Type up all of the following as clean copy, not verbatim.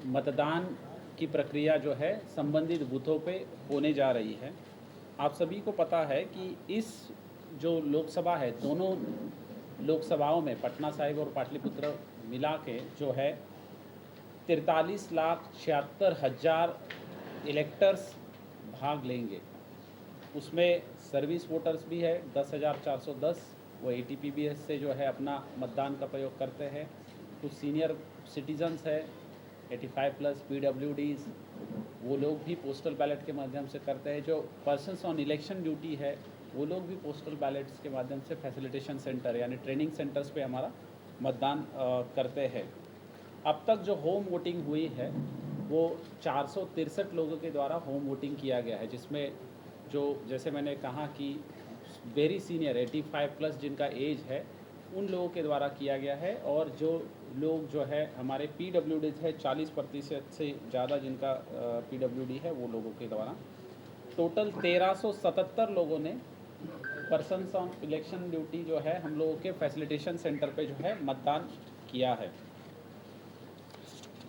मतदान की प्रक्रिया जो है संबंधित बूथों पे होने जा रही है। आप सभी को पता है कि इस जो लोकसभा है, दोनों लोकसभाओं में पटना साहिब और पाटलिपुत्र मिला के जो है 43,76,000 इलेक्टर्स भाग लेंगे। उसमें सर्विस वोटर्स भी है 10,410, वो ATPBS से जो है अपना मतदान का प्रयोग करते हैं। कुछ सीनियर सिटीजन्स है 85+ PWDs, वो लोग भी पोस्टल बैलेट के माध्यम से करते हैं। जो पर्सन्स ऑन इलेक्शन ड्यूटी है वो लोग भी पोस्टल बैलेट्स के माध्यम से फैसिलिटेशन सेंटर यानी ट्रेनिंग सेंटर्स पे हमारा मतदान करते हैं। अब तक जो होम वोटिंग हुई है वो 463 लोगों के द्वारा होम वोटिंग किया गया है, जिसमें जो जैसे मैंने कहा कि वेरी सीनियर 85+ जिनका एज है उन लोगों के द्वारा किया गया है, और जो लोग जो है हमारे PWDs है 40% से ज़्यादा जिनका PWD है वो लोगों के द्वारा टोटल 1377 लोगों ने पर्सन्स ऑन इलेक्शन ड्यूटी जो है हम लोगों के फैसिलिटेशन सेंटर पे जो है मतदान किया है।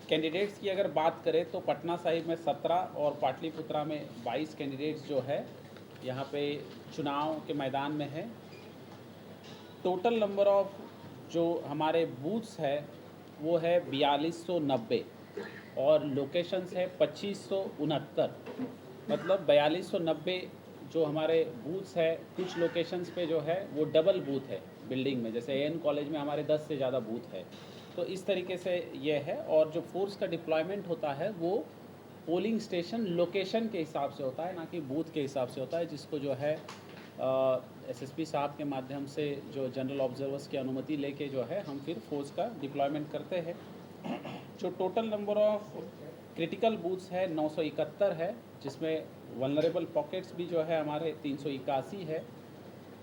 कैंडिडेट्स की अगर बात करें तो पटना साहिब में 17 और पाटलिपुत्रा में 22 कैंडिडेट्स जो है यहाँ पे चुनाव के मैदान में है। टोटल नंबर ऑफ जो हमारे बूथ्स है वो है 4290 और लोकेशंस है 2569। मतलब 4290 जो हमारे बूथ्स है, कुछ लोकेशंस पे जो है वो डबल बूथ है बिल्डिंग में, जैसे AN कॉलेज में हमारे 10 से ज़्यादा बूथ है। तो इस तरीके से ये है, और जो फोर्स का डिप्लॉयमेंट होता है वो पोलिंग स्टेशन लोकेशन के हिसाब से होता है, ना कि बूथ के हिसाब से होता है, जिसको जो है SSP साहब के माध्यम से जो जनरल ऑब्जर्वर्स की अनुमति लेके जो है हम फिर फोर्स का डिप्लॉयमेंट करते हैं। जो total number of critical booths है 971 है, जिसमें वल्नरेबल पॉकेट्स भी जो है हमारे 381 है।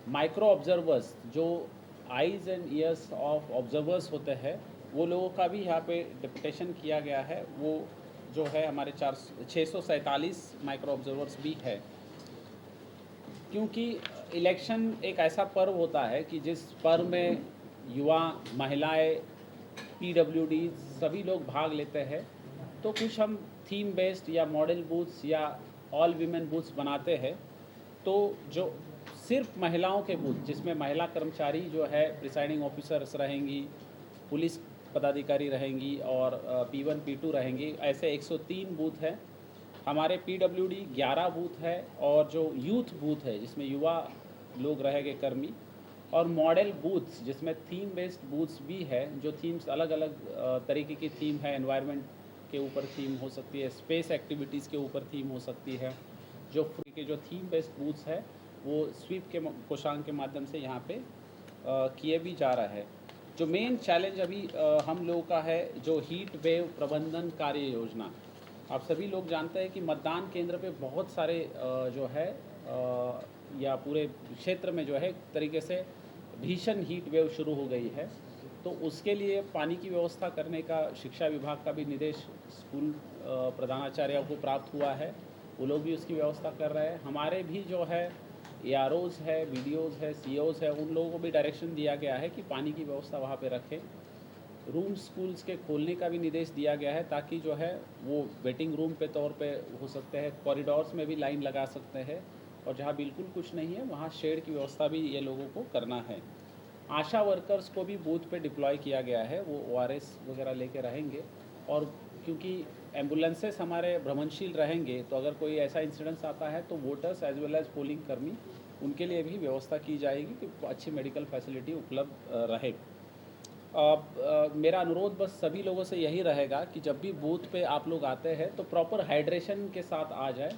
माइक्रो ऑब्जर्वर्स जो eyes and years of observers होते हैं वो लोगों का भी यहाँ पे डिप्यूटेशन किया गया है, वो जो है हमारे 647 माइक्रो ऑब्जर्वर्स भी है। क्योंकि इलेक्शन एक ऐसा पर्व होता है कि जिस पर्व में युवा, महिलाएं, PWD सभी लोग भाग लेते हैं, तो कुछ हम थीम बेस्ड या मॉडल बूथ्स या ऑल वीमेन बूथ्स बनाते हैं। तो जो सिर्फ महिलाओं के बूथ, जिसमें महिला कर्मचारी जो है प्रिसाइडिंग ऑफिसर्स रहेंगी, पुलिस पदाधिकारी रहेंगी और P1 P2 रहेंगी, ऐसे 103 बूथ हैं। हमारे PWD 11 बूथ है, और जो यूथ बूथ है जिसमें युवा लोग रहेंगे कर्मी, और मॉडल बूथ्स जिसमें थीम बेस्ड बूथ्स भी है। जो थीम्स अलग अलग तरीके की थीम है, एनवायरनमेंट के ऊपर थीम हो सकती है, स्पेस एक्टिविटीज़ के ऊपर थीम हो सकती है। जो फ्री के जो थीम बेस्ड बूथ्स है वो स्वीप के कोषांग के माध्यम से यहाँ पे किए भी जा रहा है। जो मेन चैलेंज अभी हम लोगों का है, जो हीट वेव प्रबंधन कार्य योजना। आप सभी लोग जानते हैं कि मतदान केंद्र पे बहुत सारे जो है या पूरे क्षेत्र में जो है एक तरीके से भीषण हीट वेव शुरू हो गई है। तो उसके लिए पानी की व्यवस्था करने का शिक्षा विभाग का भी निर्देश स्कूल प्रधानाचार्यों को प्राप्त हुआ है, वो लोग भी उसकी व्यवस्था कर रहे हैं। हमारे भी जो है AROs है, BDOs है, COs है, उन लोगों को भी डायरेक्शन दिया गया है कि पानी की व्यवस्था वहाँ पे रखें। रूम स्कूल्स के खोलने का भी निर्देश दिया गया है, ताकि जो है वो वेटिंग रूम पे तौर पे हो सकते हैं, कॉरिडोर्स में भी लाइन लगा सकते हैं, और जहाँ बिल्कुल कुछ नहीं है वहाँ शेड की व्यवस्था भी ये लोगों को करना है। आशा वर्कर्स को भी बूथ पे डिप्लॉय किया गया है, वो ORS वगैरह लेके रहेंगे, और क्योंकि एम्बुलेंसेस हमारे भ्रमणशील रहेंगे तो अगर कोई ऐसा इंसिडेंस आता है तो voters as well as polling कर्मी उनके लिए भी व्यवस्था की जाएगी कि अच्छी मेडिकल फैसिलिटी उपलब्ध रहे। मेरा अनुरोध बस सभी लोगों से यही रहेगा कि जब भी बूथ पे आप लोग आते हैं तो प्रॉपर हाइड्रेशन के साथ आ जाए,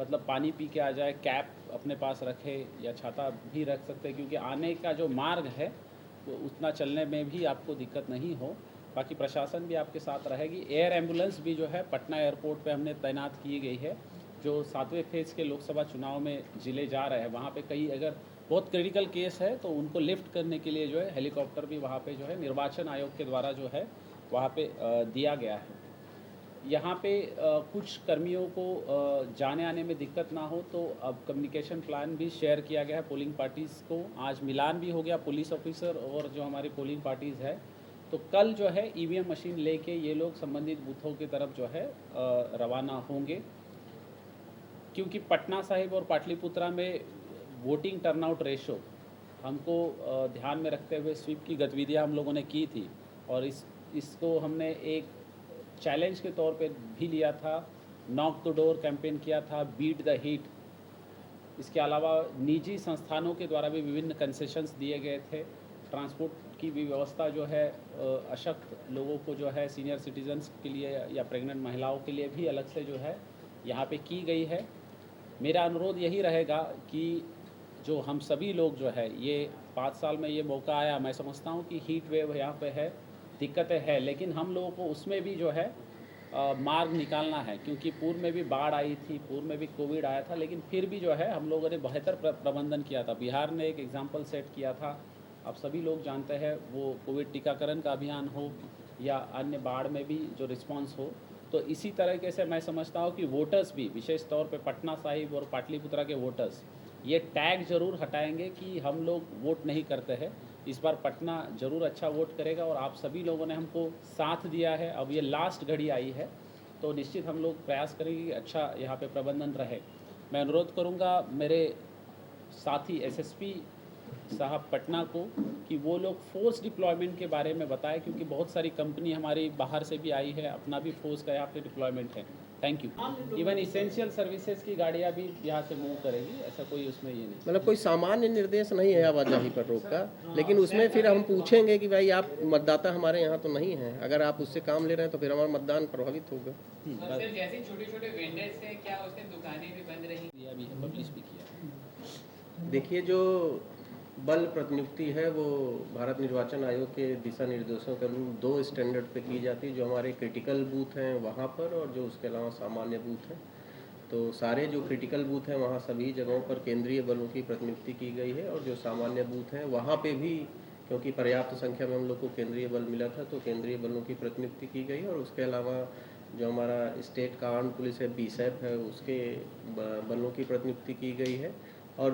मतलब पानी पी के आ जाए, कैप अपने पास रखे या छाता भी रख सकते हैं, क्योंकि आने का जो मार्ग है वो उतना चलने में भी आपको दिक्कत नहीं हो। बाकी प्रशासन भी आपके साथ रहेगी। एयर एम्बुलेंस भी जो है पटना एयरपोर्ट पे हमने तैनात की गई है। जो 7वें फेज़ के लोकसभा चुनाव में ज़िले जा रहे हैं वहाँ पे कई अगर बहुत क्रिटिकल केस है तो उनको लिफ्ट करने के लिए जो है हेलीकॉप्टर भी वहाँ पे जो है निर्वाचन आयोग के द्वारा जो है वहाँ पे दिया गया है। यहाँ पे कुछ कर्मियों को जाने आने में दिक्कत ना हो तो अब कम्युनिकेशन प्लान भी शेयर किया गया है पोलिंग पार्टीज़ को। आज मिलान भी हो गया पुलिस ऑफिसर और जो हमारी पोलिंग पार्टीज़ है तो कल जो है ईवीएम मशीन लेके ये लोग संबंधित बूथों की तरफ जो है रवाना होंगे, क्योंकि पटना साहिब और पाटलिपुत्रा में वोटिंग टर्नआउट रेशो हमको ध्यान में रखते हुए स्वीप की गतिविधियां हम लोगों ने की थी, और इसको हमने एक चैलेंज के तौर पे भी लिया था। नॉक द डोर कैंपेन किया था, बीट द हीट। इसके अलावा निजी संस्थानों के द्वारा भी विभिन्न कंसेशंस दिए गए थे। ट्रांसपोर्ट की भी व्यवस्था जो है अशक्त लोगों को जो है, सीनियर सिटीजन्स के लिए या प्रेग्नेंट महिलाओं के लिए भी अलग से जो है यहाँ पे की गई है। मेरा अनुरोध यही रहेगा कि जो हम सभी लोग जो है, ये 5 साल में ये मौका आया, मैं समझता हूँ कि हीट वेव यहाँ पे है, दिक्कतें हैं, लेकिन हम लोगों को उसमें भी जो है मार्ग निकालना है, क्योंकि पूर्व में भी बाढ़ आई थी, पूर्व में भी कोविड आया था, लेकिन फिर भी जो है हम लोगों ने बेहतर प्रबंधन किया था। बिहार ने एक एग्जाम्पल सेट किया था, आप सभी लोग जानते हैं, वो कोविड टीकाकरण का अभियान हो या अन्य बाढ़ में भी जो रिस्पांस हो। तो इसी तरीके से मैं समझता हूँ कि वोटर्स भी, विशेष तौर पे पटना साहिब और पाटलिपुत्रा के वोटर्स, ये टैग जरूर हटाएंगे कि हम लोग वोट नहीं करते हैं। इस बार पटना ज़रूर अच्छा वोट करेगा, और आप सभी लोगों ने हमको साथ दिया है। अब ये लास्ट घड़ी आई है, तो निश्चित हम लोग प्रयास करेंगे कि अच्छा यहाँ पे प्रबंधन रहे। मैं अनुरोध करूँगा मेरे साथी एसएसपी साहब पटना को कि वो लोग फोर्स डिप्लॉयमेंट के बारे में बताएं, क्योंकि बहुत सारी कंपनी हमारी बाहर से भी आई है, अपना भी फोर्स का यहाँ पे डिप्लॉयमेंट है। Thank you. Even essential services की गाड़ियाँ भी यहाँ से मूव करेगी, ऐसा कोई उसमें ये नहीं। मतलब कोई सामान्य निर्देश नहीं है आवाजाही पर रोक का, लेकिन उसमें फिर हम पूछेंगे कि भाई आप मतदाता हमारे यहाँ तो नहीं हैं, अगर आप उससे काम ले रहे हैं तो फिर हमारा मतदान प्रभावित होगा। सर, जैसे छोटे-छोटे वेंडर्स हैं, क्या उससे दुकानें भी बंद रही? दिया भी है, पब्लिश भी किया। देखिए, जो बल प्रतिनियुक्ति है वो भारत निर्वाचन आयोग के दिशा निर्देशों के अनुरूप 2 स्टैंडर्ड पे की जाती है, जो हमारे क्रिटिकल बूथ हैं वहाँ पर, और जो उसके अलावा सामान्य बूथ हैं। तो सारे जो क्रिटिकल बूथ हैं वहाँ सभी जगहों पर केंद्रीय बलों की प्रतिनियुक्ति की गई है, और जो सामान्य बूथ हैं वहाँ पे भी, क्योंकि पर्याप्त संख्या में हम लोग को केंद्रीय बल मिला था, तो केंद्रीय बलों की प्रतिनियुक्ति की गई। और उसके अलावा जो हमारा स्टेट का आर्म्ड पुलिस है, बीएसएफ है, उसके बलों की प्रतिनियुक्ति की गई है। और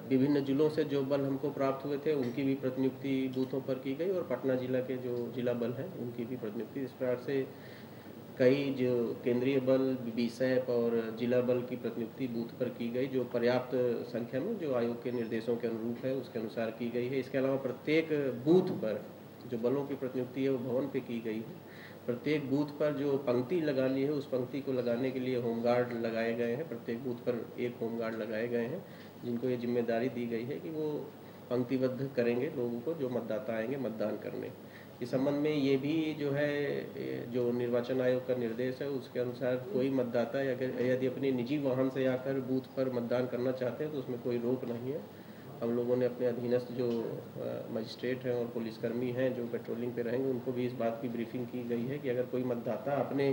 विभिन्न जिलों से जो बल हमको प्राप्त हुए थे उनकी भी प्रतिनियुक्ति बूथों पर की गई, और पटना जिला के जो जिला बल हैं उनकी भी प्रतिनियुक्ति। इस प्रकार से कई जो केंद्रीय बल, बीएसएफ और जिला बल की प्रतिनियुक्ति बूथ पर की गई, जो पर्याप्त संख्या में जो आयोग के निर्देशों के अनुरूप है उसके अनुसार की गई है। इसके अलावा प्रत्येक बूथ पर जो बलों की प्रतिनियुक्ति है वो भवन पे की गई है। प्रत्येक बूथ पर जो पंक्ति लगानी है उस पंक्ति को लगाने के लिए होमगार्ड लगाए गए हैं। प्रत्येक बूथ पर एक होमगार्ड लगाए गए हैं, जिनको ये जिम्मेदारी दी गई है कि वो पंक्तिबद्ध करेंगे लोगों को जो मतदाता आएंगे मतदान करने। इस संबंध में ये भी जो है, जो निर्वाचन आयोग का निर्देश है उसके अनुसार कोई मतदाता यदि अपने निजी वाहन से आकर बूथ पर मतदान करना चाहते हैं तो उसमें कोई रोक नहीं है। हम लोगों ने अपने अधीनस्थ जो मजिस्ट्रेट हैं और पुलिसकर्मी हैं जो पेट्रोलिंग पे रहेंगे उनको भी इस बात की ब्रीफिंग की गई है कि अगर कोई मतदाता अपने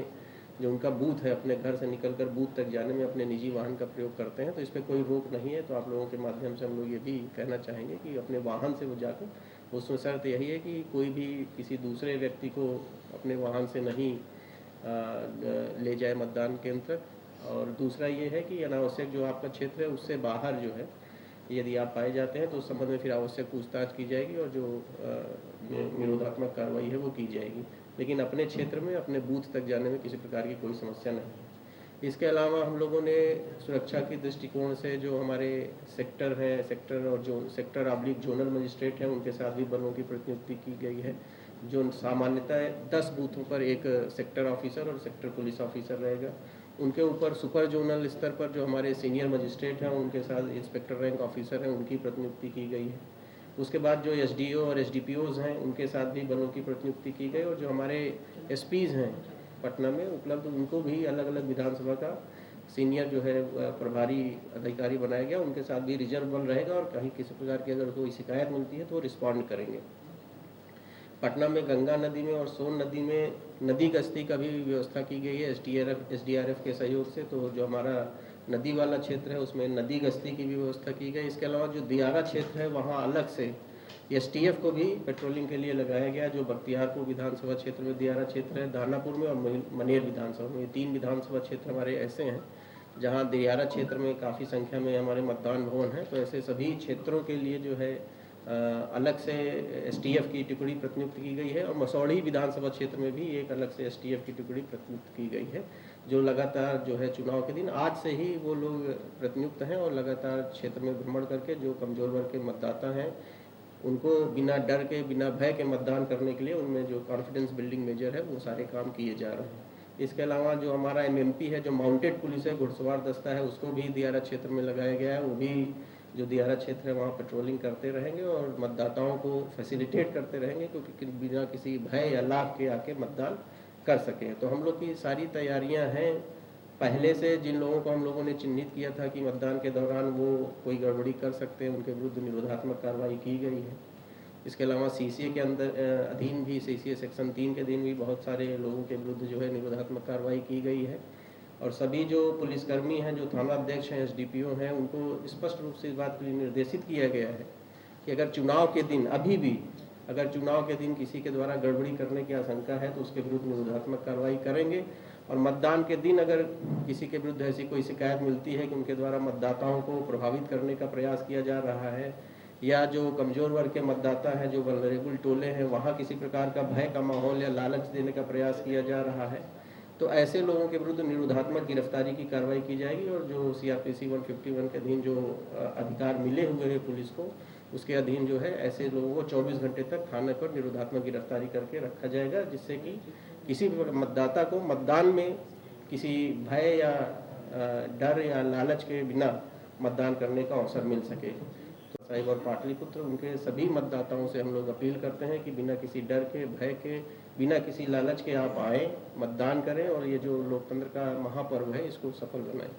जो उनका बूथ है अपने घर से निकलकर बूथ तक जाने में अपने निजी वाहन का प्रयोग करते हैं तो इस पर कोई रोक नहीं है। तो आप लोगों के माध्यम से हम लोग ये भी कहना चाहेंगे कि अपने वाहन से वो जाकर, उसमें शर्त यही है कि कोई भी किसी दूसरे व्यक्ति को अपने वाहन से नहीं ले जाए मतदान केंद्र तक। और दूसरा ये है कि अनावश्यक जो आपका क्षेत्र है उससे बाहर जो है यदि आप पाए जाते हैं तो उस संबंध में फिर आवश्यक पूछताछ की जाएगी और जो निरोधात्मक कार्रवाई है वो की जाएगी, लेकिन अपने क्षेत्र में अपने बूथ तक जाने में किसी प्रकार की कोई समस्या नहीं है। इसके अलावा हम लोगों ने सुरक्षा के दृष्टिकोण से जो हमारे सेक्टर हैं, सेक्टर और जो सेक्टर ऑब्लिक जोनल मजिस्ट्रेट हैं उनके साथ भी बलों की प्रतिनियुक्ति की गई है। जो सामान्यतः 10 बूथों पर एक सेक्टर ऑफिसर और सेक्टर पुलिस ऑफिसर रहेगा। उनके ऊपर सुपर जोनल स्तर पर जो हमारे सीनियर मजिस्ट्रेट हैं उनके साथ इंस्पेक्टर रैंक ऑफिसर हैं उनकी प्रतिनियुक्ति की गई है। उसके बाद जो एसडीओ और एसडीपीओज हैं उनके साथ भी बलों की प्रतिनियुक्ति की गई, और जो हमारे एसपीज हैं पटना में उपलब्ध उनको भी अलग अलग विधानसभा का सीनियर जो है प्रभारी अधिकारी बनाया गया, उनके साथ भी रिजर्व बल रहेगा और कहीं किसी प्रकार की अगर कोई शिकायत मिलती है तो वो रिस्पॉन्ड करेंगे। पटना में गंगा नदी में और सोन नदी में नदी गश्ती का भी व्यवस्था की गई है एसडीआरएफ के सहयोग से। तो जो हमारा नदी वाला क्षेत्र है उसमें नदी गश्ती की भी व्यवस्था की गई। इसके अलावा जो दियारा क्षेत्र है वहाँ अलग से एसटीएफ को भी पेट्रोलिंग के लिए लगाया गया, जो बख्तियारपुर विधानसभा क्षेत्र में दियारा क्षेत्र है, दानापुर में और मनेर विधानसभा में। ये 3 विधानसभा क्षेत्र हमारे ऐसे हैं जहाँ दियारा क्षेत्र में काफ़ी संख्या में हमारे मतदान भवन हैं। तो ऐसे सभी क्षेत्रों के लिए जो है अलग से एसटीएफ की टुकड़ी प्रतिनियुक्त की गई है और मसौढ़ी विधानसभा क्षेत्र में भी एक अलग से एसटीएफ की टुकड़ी प्रतिनियुक्त की गई है, जो लगातार जो है चुनाव के दिन आज से ही वो लोग प्रतिनियुक्त हैं और लगातार क्षेत्र में भ्रमण करके जो कमजोर वर्ग के मतदाता हैं उनको बिना डर के, बिना भय के मतदान करने के लिए उनमें जो कॉन्फिडेंस बिल्डिंग मेजर है वो सारे काम किए जा रहे हैं। इसके अलावा जो हमारा एमएमपी है, जो माउंटेड पुलिस है, घुड़सवार दस्ता है, उसको भी दियारा क्षेत्र में लगाया गया है। वो भी जो दियारा क्षेत्र है वहाँ पेट्रोलिंग करते रहेंगे और मतदाताओं को फैसिलिटेट करते रहेंगे, क्योंकि बिना किसी भय या लाभ के आके मतदान कर सकें। तो हम लोग की सारी तैयारियां हैं। पहले से जिन लोगों को हम लोगों ने चिन्हित किया था कि मतदान के दौरान वो कोई गड़बड़ी कर सकते हैं, उनके विरुद्ध निरोधात्मक कार्रवाई की गई है। इसके अलावा सीसीए के अंदर अधीन भी, सीसीए सेक्शन 3 के अधीन भी बहुत सारे लोगों के विरुद्ध जो है निरोधात्मक कार्रवाई की गई है। और सभी जो पुलिसकर्मी हैं, जो थाना अध्यक्ष हैं, एसडीपीओ हैं, उनको स्पष्ट रूप से इस बात के लिए निर्देशित किया गया है कि अगर चुनाव के दिन, अभी भी अगर चुनाव के दिन किसी के द्वारा गड़बड़ी करने की आशंका है तो उसके विरुद्ध निरोधात्मक कार्रवाई करेंगे। और मतदान के दिन अगर किसी के विरुद्ध ऐसी कोई शिकायत मिलती है कि उनके द्वारा मतदाताओं को प्रभावित करने का प्रयास किया जा रहा है, या जो कमजोर वर्ग के मतदाता हैं, जो वल्नरेबल टोले हैं, वहाँ किसी प्रकार का भय का माहौल या लालच देने का प्रयास किया जा रहा है, तो ऐसे लोगों के विरुद्ध निरोधात्मक गिरफ्तारी की कार्रवाई की जाएगी। और जो सीआरपीसी 151 के अधीन जो अधिकार मिले हुए हैं पुलिस को, उसके अधीन जो है ऐसे लोगों को 24 घंटे तक थाने पर निरोधात्मक गिरफ्तारी करके रखा जाएगा, जिससे कि किसी भी मतदाता को मतदान में किसी भय या डर या लालच के बिना मतदान करने का अवसर मिल सके। तो साहिब और पाटलिपुत्र, उनके सभी मतदाताओं से हम लोग अपील करते हैं कि बिना किसी डर के, भय के, बिना किसी लालच के आप आएँ, मतदान करें और ये जो लोकतंत्र का महापर्व है इसको सफल बनाएं।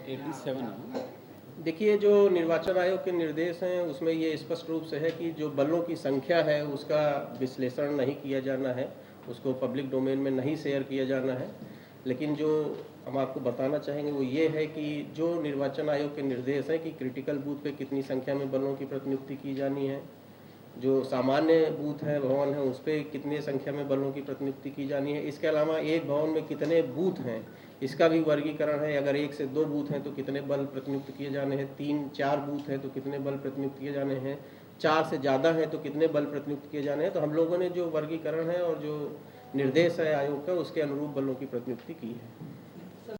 87 देखिए, जो निर्वाचन आयोग के निर्देश हैं उसमें ये स्पष्ट रूप से है कि जो बलों की संख्या है उसका विश्लेषण नहीं किया जाना है, उसको पब्लिक डोमेन में नहीं शेयर किया जाना है। लेकिन जो हम आपको बताना चाहेंगे वो ये है कि जो निर्वाचन आयोग के निर्देश हैं कि क्रिटिकल बूथ पे कितनी संख्या में बलों की प्रतिनियुक्ति की जानी है, जो सामान्य बूथ हैं, भवन हैं, उस पर कितनी संख्या में बलों की प्रतिनियुक्ति की जानी है। इसके अलावा एक भवन में कितने बूथ हैं इसका भी वर्गीकरण है। अगर 1 से 2 बूथ हैं तो कितने बल प्रतिनियुक्त किए जाने हैं, 3-4 बूथ हैं तो कितने बल प्रतिनियुक्त किए जाने हैं, 4 से ज़्यादा हैं तो कितने बल प्रतिनियुक्त किए जाने हैं। तो हम लोगों ने जो वर्गीकरण है और जो निर्देश है आयोग का, उसके अनुरूप बलों की प्रतिनियुक्ति की है।